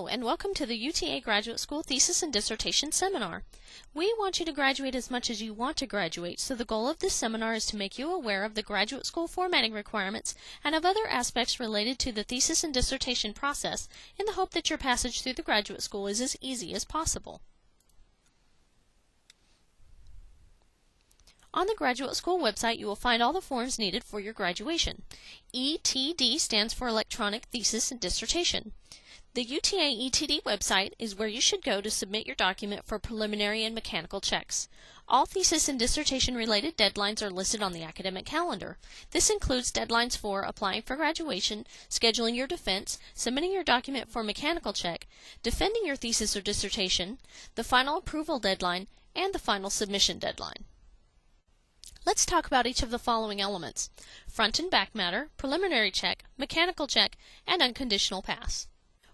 Hello, and welcome to the UTA Graduate School Thesis and Dissertation Seminar. We want you to graduate as much as you want to graduate, so the goal of this seminar is to make you aware of the graduate school formatting requirements and of other aspects related to the thesis and dissertation process in the hope that your passage through the graduate school is as easy as possible. On the graduate school website, you will find all the forms needed for your graduation. ETD stands for Electronic Thesis and Dissertation. The UTA ETD website is where you should go to submit your document for preliminary and mechanical checks. All thesis and dissertation related deadlines are listed on the academic calendar. This includes deadlines for applying for graduation, scheduling your defense, submitting your document for mechanical check, defending your thesis or dissertation, the final approval deadline, and the final submission deadline. Let's talk about each of the following elements: front and back matter, preliminary check, mechanical check, and unconditional pass.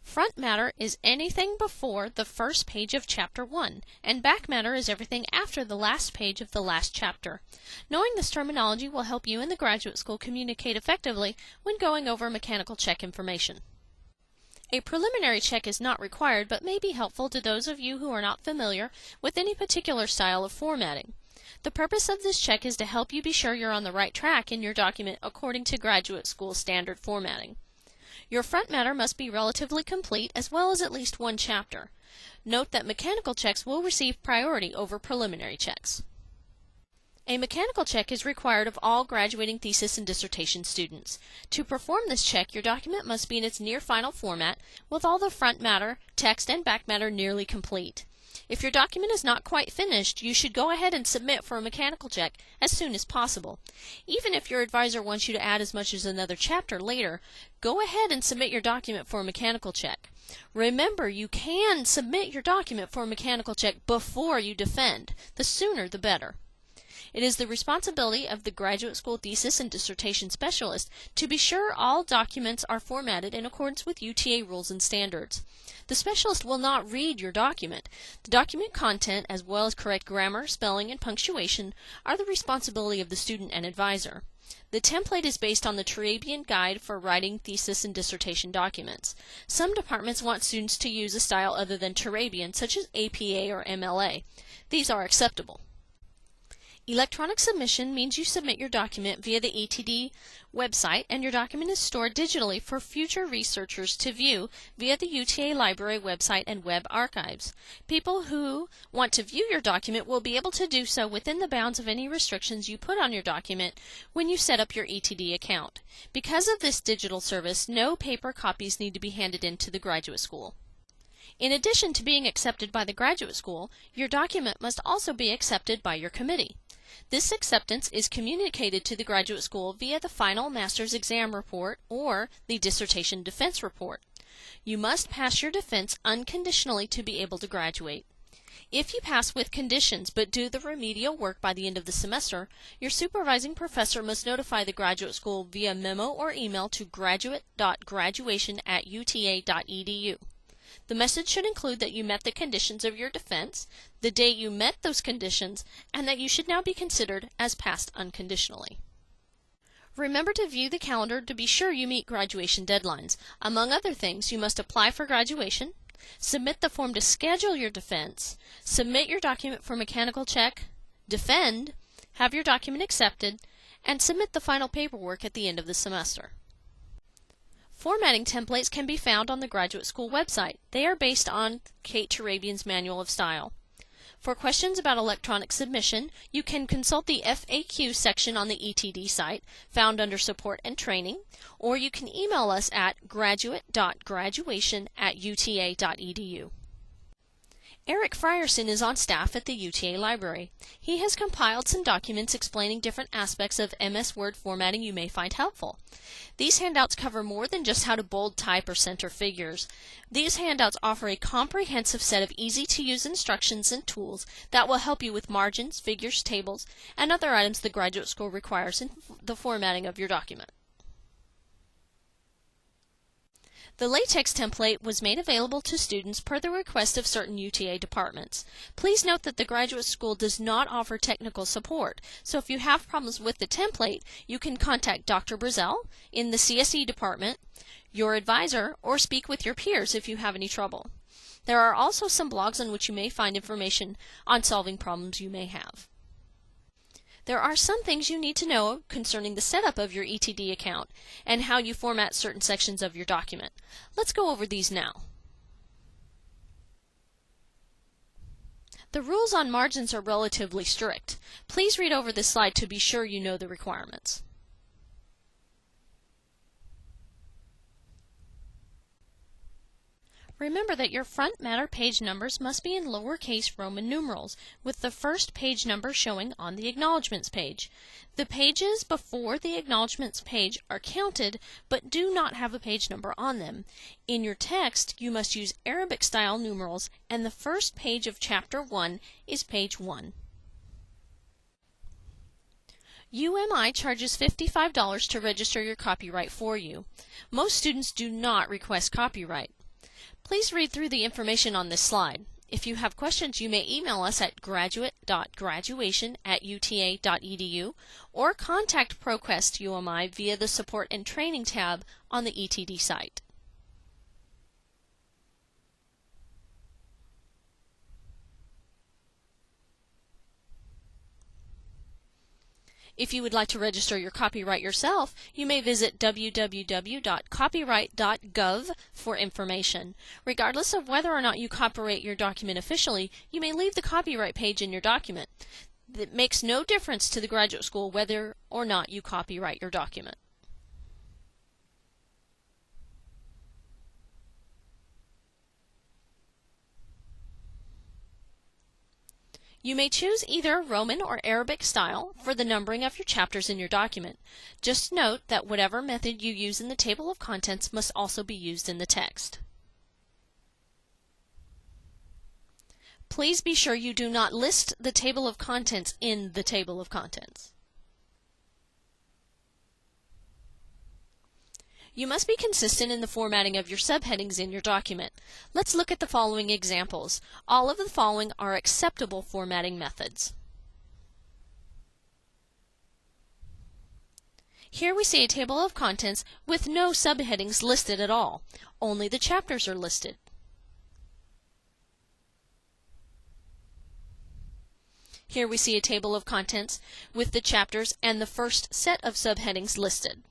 Front matter is anything before the first page of Chapter 1, and back matter is everything after the last page of the last chapter. Knowing this terminology will help you in the graduate school communicate effectively when going over mechanical check information. A preliminary check is not required, but may be helpful to those of you who are not familiar with any particular style of formatting. The purpose of this check is to help you be sure you're on the right track in your document according to graduate school standard formatting. Your front matter must be relatively complete as well as at least one chapter. Note that mechanical checks will receive priority over preliminary checks. A mechanical check is required of all graduating thesis and dissertation students. To perform this check, your document must be in its near final format with all the front matter, text, and back matter nearly complete. If your document is not quite finished, you should go ahead and submit for a mechanical check as soon as possible. Even if your advisor wants you to add as much as another chapter later, go ahead and submit your document for a mechanical check. Remember, you can submit your document for a mechanical check before you defend. The sooner the better. It is the responsibility of the graduate school thesis and dissertation specialist to be sure all documents are formatted in accordance with UTA rules and standards. The specialist will not read your document. The document content, as well as correct grammar, spelling, and punctuation, are the responsibility of the student and advisor. The template is based on the Turabian Guide for Writing Thesis and Dissertation Documents. Some departments want students to use a style other than Turabian, such as APA or MLA. These are acceptable. Electronic submission means you submit your document via the ETD website, and your document is stored digitally for future researchers to view via the UTA Library website and web archives. People who want to view your document will be able to do so within the bounds of any restrictions you put on your document when you set up your ETD account. Because of this digital service, no paper copies need to be handed in to the graduate school. In addition to being accepted by the graduate school, your document must also be accepted by your committee. This acceptance is communicated to the graduate school via the final master's exam report or the dissertation defense report. You must pass your defense unconditionally to be able to graduate. If you pass with conditions but do the remedial work by the end of the semester, your supervising professor must notify the graduate school via memo or email to graduate.graduation@uta.edu. The message should include that you met the conditions of your defense, the date you met those conditions, and that you should now be considered as passed unconditionally. Remember to view the calendar to be sure you meet graduation deadlines. Among other things, you must apply for graduation, submit the form to schedule your defense, submit your document for mechanical check, defend, have your document accepted, and submit the final paperwork at the end of the semester. Formatting templates can be found on the graduate school website. They are based on Kate Turabian's Manual of Style. For questions about electronic submission, you can consult the FAQ section on the ETD site, found under Support and Training, or you can email us at graduate.graduation@uta.edu. Eric Frierson is on staff at the UTA Library. He has compiled some documents explaining different aspects of MS Word formatting you may find helpful. These handouts cover more than just how to bold, type, or center figures. These handouts offer a comprehensive set of easy-to-use instructions and tools that will help you with margins, figures, tables, and other items the graduate school requires in the formatting of your document. The LaTeX template was made available to students per the request of certain UTA departments. Please note that the graduate school does not offer technical support, so if you have problems with the template, you can contact Dr. Brazel in the CSE department, your advisor, or speak with your peers if you have any trouble. There are also some blogs on which you may find information on solving problems you may have. There are some things you need to know concerning the setup of your ETD account and how you format certain sections of your document. Let's go over these now. The rules on margins are relatively strict. Please read over this slide to be sure you know the requirements. Remember that your front matter page numbers must be in lowercase Roman numerals, with the first page number showing on the acknowledgments page. The pages before the acknowledgments page are counted, but do not have a page number on them. In your text, you must use Arabic style numerals, and the first page of Chapter 1 is page 1. UMI charges $55 to register your copyright for you. Most students do not request copyright. Please read through the information on this slide. If you have questions, you may email us at graduate.graduation@uta.edu or contact ProQuest UMI via the Support and Training tab on the ETD site. If you would like to register your copyright yourself, you may visit www.copyright.gov for information. Regardless of whether or not you copyright your document officially, you may leave the copyright page in your document. It makes no difference to the graduate school whether or not you copyright your document. You may choose either Roman or Arabic style for the numbering of your chapters in your document. Just note that whatever method you use in the table of contents must also be used in the text. Please be sure you do not list the table of contents in the table of contents. You must be consistent in the formatting of your subheadings in your document. Let's look at the following examples. All of the following are acceptable formatting methods. Here we see a table of contents with no subheadings listed at all. Only the chapters are listed. Here we see a table of contents with the chapters and the first set of subheadings listed.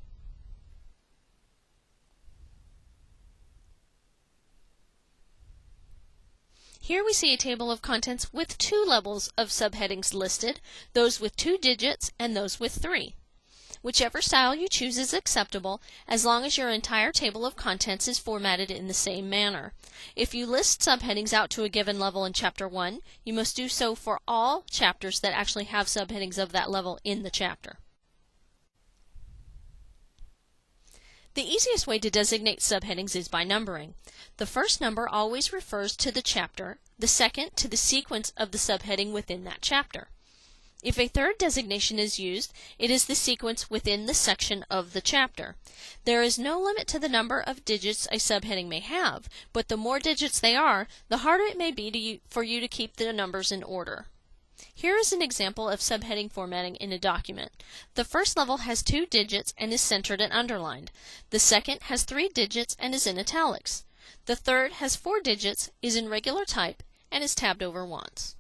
Here we see a table of contents with two levels of subheadings listed, those with 2 digits and those with 3. Whichever style you choose is acceptable as long as your entire table of contents is formatted in the same manner. If you list subheadings out to a given level in Chapter 1, you must do so for all chapters that actually have subheadings of that level in the chapter. The easiest way to designate subheadings is by numbering. The first number always refers to the chapter, the second to the sequence of the subheading within that chapter. If a third designation is used, it is the sequence within the section of the chapter. There is no limit to the number of digits a subheading may have, but the more digits they are, the harder it may be for you to keep the numbers in order. Here is an example of subheading formatting in a document. The first level has 2 digits and is centered and underlined. The second has 3 digits and is in italics. The third has 4 digits, is in regular type, and is tabbed over once.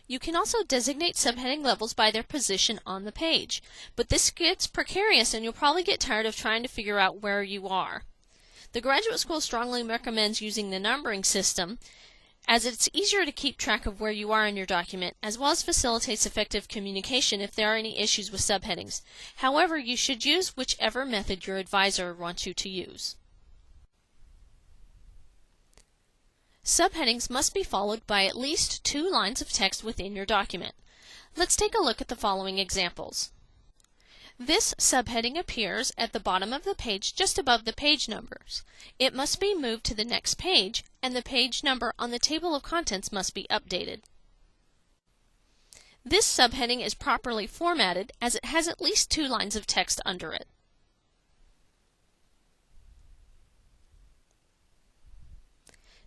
You can also designate subheading levels by their position on the page, but this gets precarious and you'll probably get tired of trying to figure out where you are. The graduate school strongly recommends using the numbering system, as it's easier to keep track of where you are in your document, as well as facilitates effective communication if there are any issues with subheadings. However, you should use whichever method your advisor wants you to use. Subheadings must be followed by at least 2 lines of text within your document. Let's take a look at the following examples. This subheading appears at the bottom of the page just above the page numbers. It must be moved to the next page, and the page number on the table of contents must be updated. This subheading is properly formatted as it has at least 2 lines of text under it.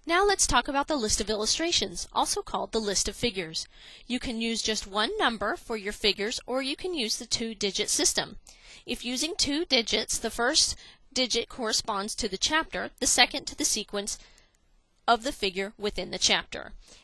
Now let's talk about the list of illustrations, also called the list of figures. You can use just one number for your figures, or you can use the two-digit system. If using two digits, the first digit corresponds to the chapter, the second to the sequence of the figure within the chapter.